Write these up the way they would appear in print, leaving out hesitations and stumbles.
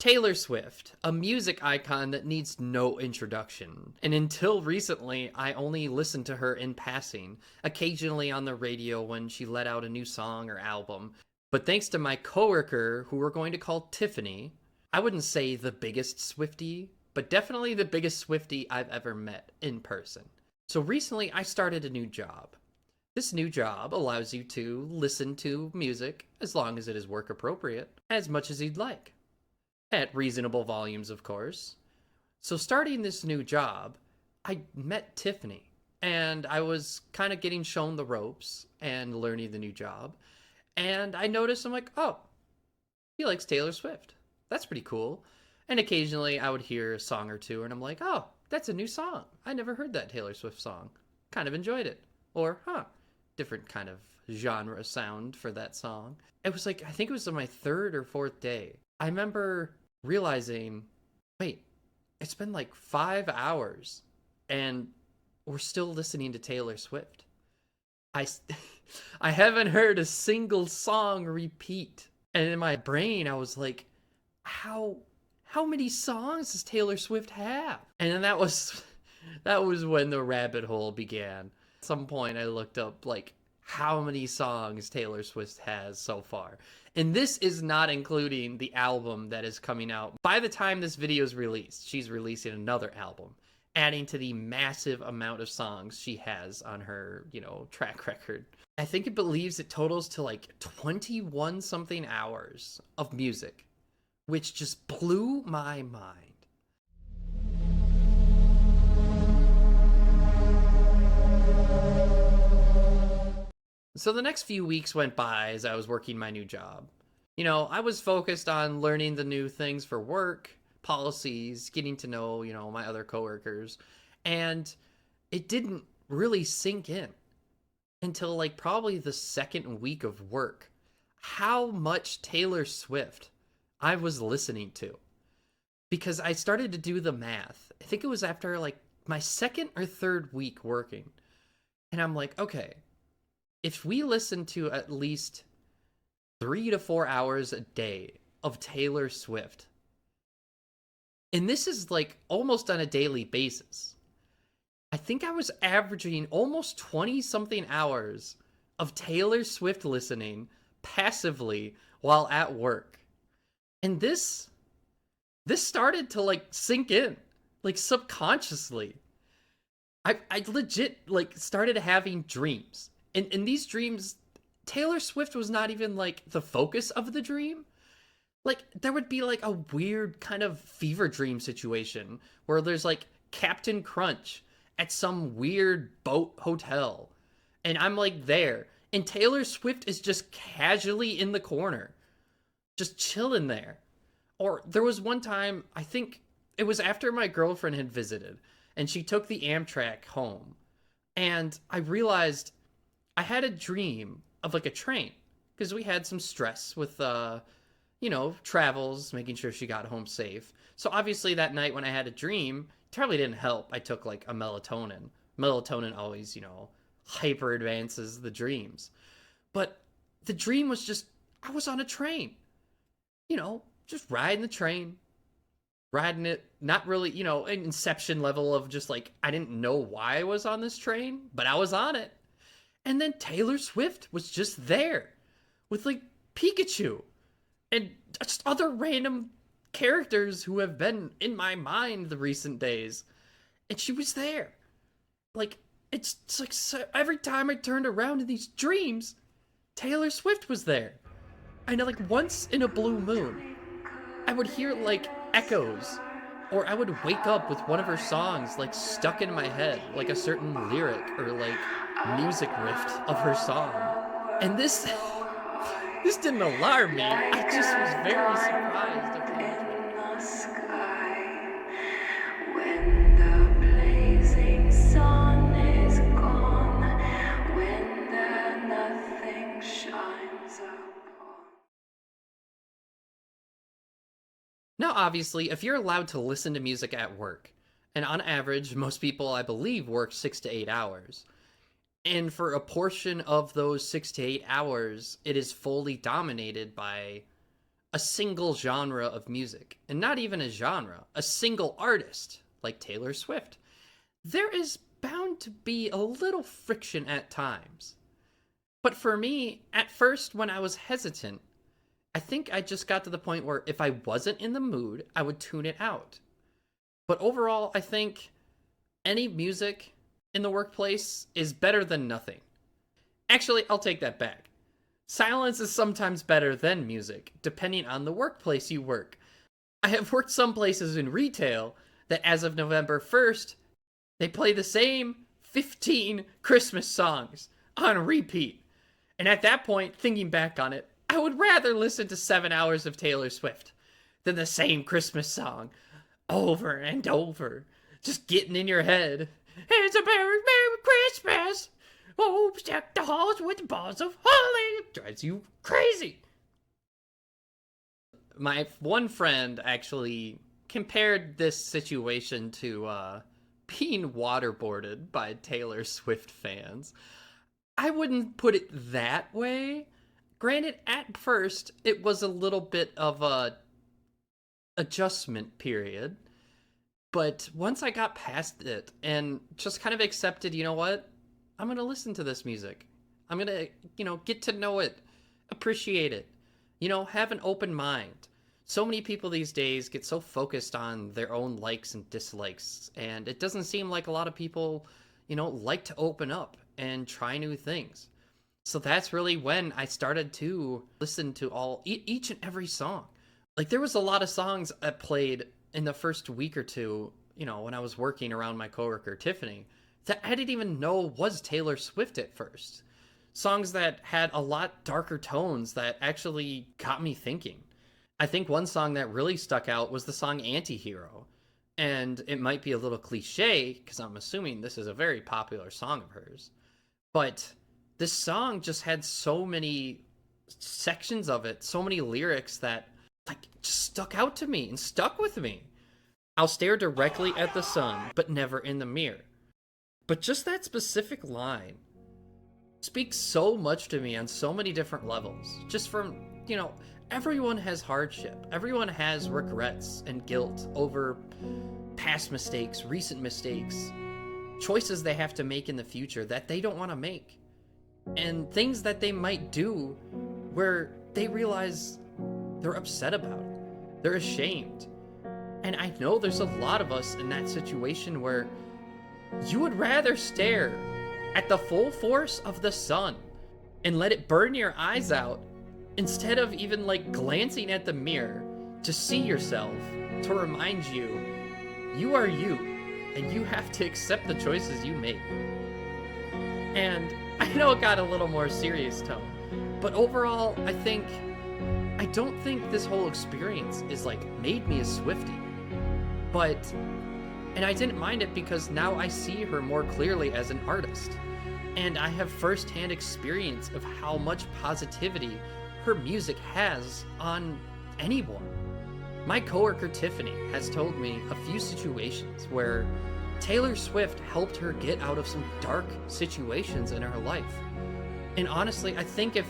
Taylor Swift, a music icon that needs no introduction. And until recently, I only listened to her in passing, occasionally on the radio when she let out a new song or album. But thanks to my coworker, who we're going to call Tiffany, I wouldn't say the biggest Swiftie, but definitely the biggest Swiftie I've ever met in person. So recently, I started a new job. This new job allows you to listen to music, as long as it is work appropriate, as much as you'd like. At reasonable volumes, of course. So starting this new job, I met Tiffany, and I was kind of getting shown the ropes and learning the new job. And I noticed, I'm like, oh, he likes Taylor Swift. That's pretty cool. And occasionally I would hear a song or two, and I'm like, oh, that's a new song. I never heard that Taylor Swift song. Kind of enjoyed it. Or, different kind of genre sound for that song. It was like, I think it was on my third or fourth day. I remember realizing, wait, it's been like 5 hours and we're still listening to Taylor Swift. I, I haven't heard a single song repeat. And in my brain, I was like, how many songs does Taylor Swift have? And then that was when the rabbit hole began. At some point, I looked up like how many songs Taylor Swift has so far. And this is not including the album that is coming out. By the time this video is released, she's releasing another album, adding to the massive amount of songs she has on her, track record. I think it believes it totals to like 21 something hours of music, which just blew my mind. So the next few weeks went by as I was working my new job. I was focused on learning the new things for work, policies, getting to know, my other coworkers, and it didn't really sink in until like probably the second week of work how much Taylor Swift I was listening to. Because I started to do the math. I think it was after like my second or third week working. And I'm like, okay, if we listen to at least 3 to 4 hours a day of Taylor Swift, and this is like almost on a daily basis, I think I was averaging almost 20 something hours of Taylor Swift listening passively while at work. And this started to like sink in, like subconsciously. I legit like started having dreams. And in these dreams, Taylor Swift was not even like the focus of the dream. Like there would be like a weird kind of fever dream situation where there's like Captain Crunch at some weird boat hotel. And I'm like there. And Taylor Swift is just casually in the corner, just chilling there. Or there was one time, I think it was after my girlfriend had visited and she took the Amtrak home. And I realized I had a dream of like a train because we had some stress with, travels, making sure she got home safe. So obviously that night when I had a dream, it probably didn't help. I took like a melatonin. Melatonin always, hyper advances the dreams. But the dream was just, I was on a train, just riding the train, riding it, not really, an inception level of just like, I didn't know why I was on this train, but I was on it. And then Taylor Swift was just there with like Pikachu and just other random characters who have been in my mind the recent days. And she was there. Like, it's like so, every time I turned around in these dreams, Taylor Swift was there. I know, like once in a blue moon, I would hear like echoes, or I would wake up with one of her songs like stuck in my head, like a certain lyric or like music riff of her song. And this this didn't alarm me. I just was very surprised of how much my when the blazing sun is gone, when the nothing shines upon. Now, obviously, if you're allowed to listen to music at work, and on average, most people, I believe, work 6 to 8 hours, and for a portion of those 6 to 8 hours, it is fully dominated by a single genre of music, and not even a genre, a single artist like Taylor Swift, there is bound to be a little friction at times. But for me, at first, when I was hesitant, I think I just got to the point where if I wasn't in the mood, I would tune it out. But overall, I think any music in the workplace is better than nothing. Actually, I'll take that back. Silence is sometimes better than music, depending on the workplace you work. I have worked some places in retail that as of November 1st, they play the same 15 Christmas songs on repeat. And at that point, thinking back on it, I would rather listen to 7 hours of Taylor Swift than the same Christmas song over and over, just getting in your head. It's a Merry, Merry Christmas. Oh, deck the halls with balls of holly. It drives you crazy. My one friend actually compared this situation to being waterboarded by Taylor Swift fans. I wouldn't put it that way. Granted, at first, it was a little bit of a adjustment period. But once I got past it and just kind of accepted, you know what? I'm going to listen to this music. I'm going to, get to know it, appreciate it, have an open mind. So many people these days get so focused on their own likes and dislikes, and it doesn't seem like a lot of people, like to open up and try new things. So that's really when I started to listen to each and every song. Like, there was a lot of songs that played in the first week or two, when I was working around my coworker Tiffany, that I didn't even know was Taylor Swift at first. Songs that had a lot darker tones that actually got me thinking. I think one song that really stuck out was the song Antihero. And it might be a little cliche, because I'm assuming this is a very popular song of hers. But this song just had so many sections of it, so many lyrics that just stuck out to me and stuck with me. I'll stare directly at the sun, but never in the mirror. But just that specific line speaks so much to me on so many different levels. Just from, everyone has hardship. Everyone has regrets and guilt over past mistakes, recent mistakes, choices they have to make in the future that they don't want to make, and things that they might do where they realize they're upset about it. They're ashamed. And I know there's a lot of us in that situation where you would rather stare at the full force of the sun and let it burn your eyes out instead of even glancing at the mirror to see yourself, to remind you, you are you, and you have to accept the choices you make. And I know it got a little more serious tone, but overall, I don't think this whole experience is made me a Swiftie. And I didn't mind it because now I see her more clearly as an artist. And I have firsthand experience of how much positivity her music has on anyone. My coworker Tiffany has told me a few situations where Taylor Swift helped her get out of some dark situations in her life. And honestly, I think if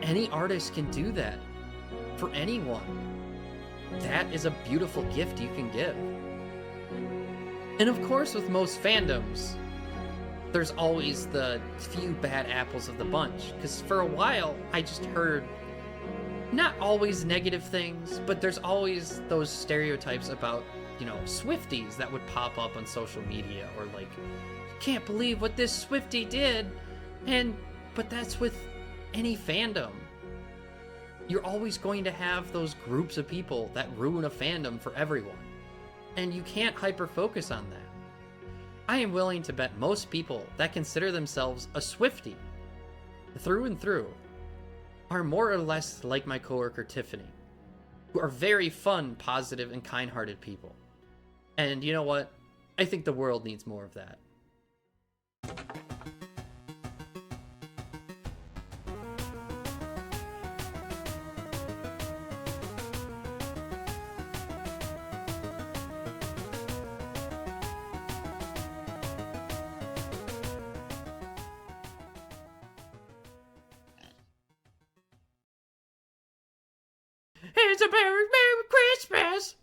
any artist can do that for anyone, that is a beautiful gift you can give. And of course, with most fandoms, there's always the few bad apples of the bunch. Because for a while, I just heard not always negative things, but there's always those stereotypes about, Swifties that would pop up on social media, or can't believe what this Swiftie did. But that's with any fandom. You're always going to have those groups of people that ruin a fandom for everyone. And you can't hyper-focus on that. I am willing to bet most people that consider themselves a Swiftie, through and through, are more or less like my coworker Tiffany, who are very fun, positive, and kind-hearted people. And you know what? I think the world needs more of that. It's a Merry Christmas.